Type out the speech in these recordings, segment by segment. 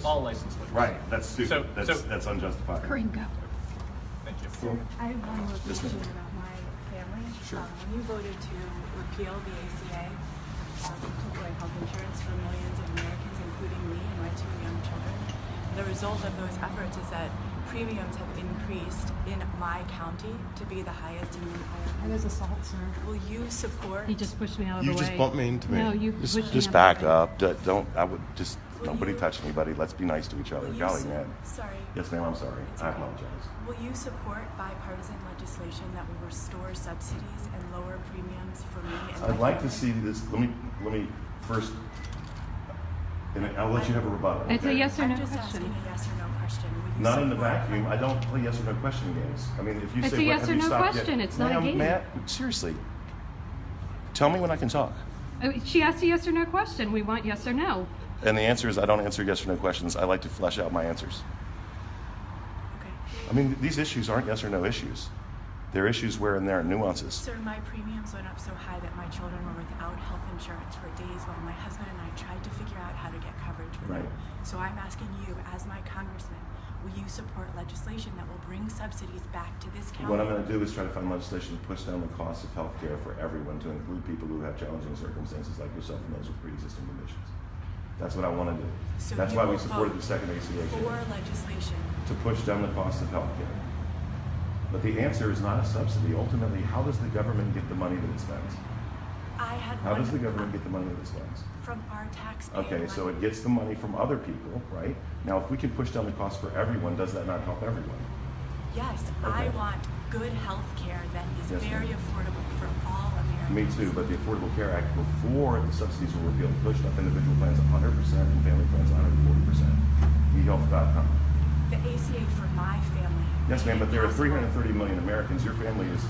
all license plates. Right, that's stupid. So- That's unjustified. Gringo. Thank you. So I have one more Yes, question ma'am. about my family. Sure. When you voted to repeal the ACA, took away health insurance for millions of Americans, including me and my two young children, the result of those efforts is that premiums have increased in my county to be the highest in the entire That country. is assault, sir. Will you support? He just pushed me out of the way. You just bumped me into me. No, you pushed me Just out back of the way. up. Don't. I would just. Nobody touch anybody. Let's be nice to each other. Will you Golly, su- man. Sorry. Yes, ma'am. I'm sorry. It's I okay. apologize. Will you support bipartisan legislation that will restore subsidies and lower premiums for me and I'd my like to family? see this. Let me first. And I'll let you have a rebuttal. It's a okay? yes or no I'm just question. asking a yes or no question. Will you Not in the support vacuum. I don't play yes or no question games. I mean, if you It's say a what, yes have or you no stopped question. Yet? It's not a Ma'am, game. Matt, seriously. Tell me when I can talk. She asked a yes or no question. We want yes or no. And the answer is I don't answer yes or no questions. I like to flesh out my answers. Okay. I mean, these issues aren't yes or no issues. They're issues wherein there are nuances. Sir, my premiums went up so high that my children were without health insurance for days while my husband and I tried to figure out how to get coverage for them. Right. So I'm asking you, as my congressman, will you support legislation that will bring subsidies back to this county? What I'm going to do is try to find legislation to push down the cost of health care for everyone, to include people who have challenging circumstances like yourself and those with pre-existing conditions. That's what I want to do. So That's you why we will supported vote the second ACA for change, legislation. to push down the cost of health care. But the answer is not a subsidy. Ultimately, how does the government get the money that it spends? I had How one does the government get the money that it spends? from our taxpayer Okay, so money. it gets the money from other people, right? Now, if we can push down the cost for everyone, does that not help everyone? Yes, Okay. I want good health care that is Yes, very ma'am. affordable for all Americans. Me too, but the Affordable Care Act, before the subsidies were repealed, pushed up individual plans 100% and family plans 140%. eHealth.com. The ACA for my family. Yes, ma'am, made but there are it possible. 330 million Americans. Your family is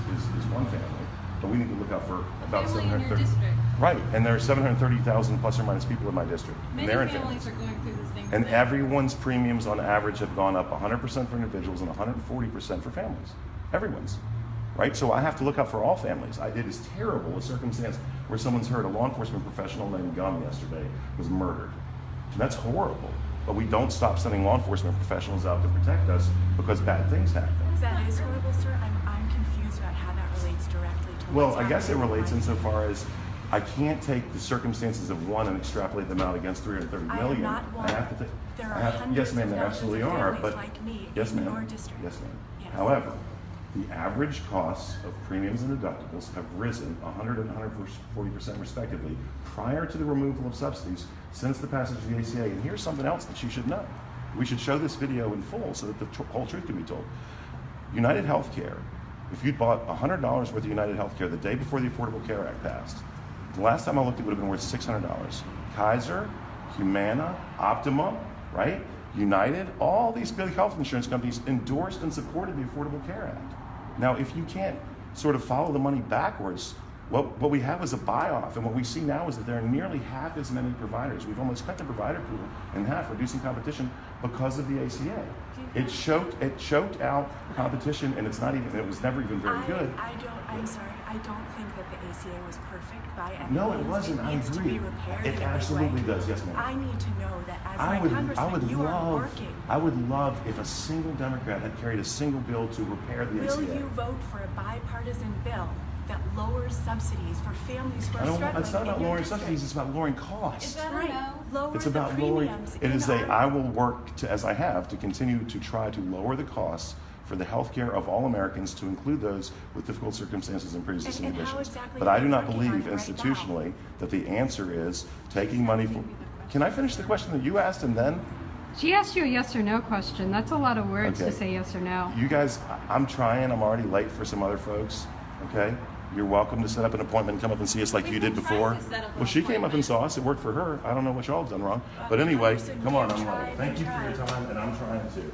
one family, but we need to look out for about Family in your 730. district. Right, and there are 730,000 plus or minus people in my district. and Many they're in families are going through the same And thing. everyone's premiums on average have gone up 100% for individuals and 140% for families. Everyone's. Right? So I have to look out for all families. It is terrible, a circumstance where someone's heard a law enforcement professional named Gum yesterday was murdered. That's horrible. But we don't stop sending law enforcement professionals out to protect us because bad things happen. That is horrible, sir. I'm confused about how that relates directly to Well, what's I guess it happening in relates my insofar as I can't take the circumstances of one and extrapolate them out against 330 I am million. not one. I have to take. There I are have, hundreds yes, ma'am, of there thousands absolutely of are. families But like me yes, in ma'am. your district. Yes, ma'am. Yes. However, the average costs of premiums and deductibles have risen 100 and 140% respectively prior to the removal of subsidies since the passage of the ACA. And here's something else that you should know. We should show this video in full so that the whole truth can be told. United Healthcare, if you'd bought $100 worth of United Healthcare the day before the Affordable Care Act passed, the last time I looked, it would have been worth $600. Kaiser, Humana, Optima, right? United, all these big health insurance companies endorsed and supported the Affordable Care Act. Now, if you can't sort of follow the money backwards, what we have is a buy-off, and what we see now is that there are nearly half as many providers. We've almost cut the provider pool in half, reducing competition because of the ACA. It choked out competition, and it was never even very good. I'm sorry. I don't think that the ACA was perfect by any No, means. it wasn't. I needs to agree. be repaired It in a big absolutely way. does. Yes, ma'am. I need to know that as I my would congressman, you are working. I would love if a single Democrat had carried a single bill to repair the ACA. Will you vote for a bipartisan bill that lowers subsidies for families who are struggling It's not about in your lowering district? subsidies, it's about lowering costs. Is that a Right. no? Lower It's the about lowering. premiums It is in I will work to, as I have, to continue to try to lower the costs for the health care of all Americans, to include those with difficult circumstances and pre-existing And how conditions. exactly But are I do you not working on believe it right institutionally that the answer is taking money from. Can I finish the question that you asked and then? She asked you a yes or no question. That's a lot of words Okay. to say yes or no. You guys, I'm trying. I'm already late for some other folks. Okay? You're welcome to set up an appointment and come up and see us like We've you did been trying before. to set up an Well, she came up and appointment. saw us. It worked for her. I don't know what y'all have done wrong. But anyway, Congressman, come we on, have I'm tried late. Thank and you for your tried. time, and I'm trying to.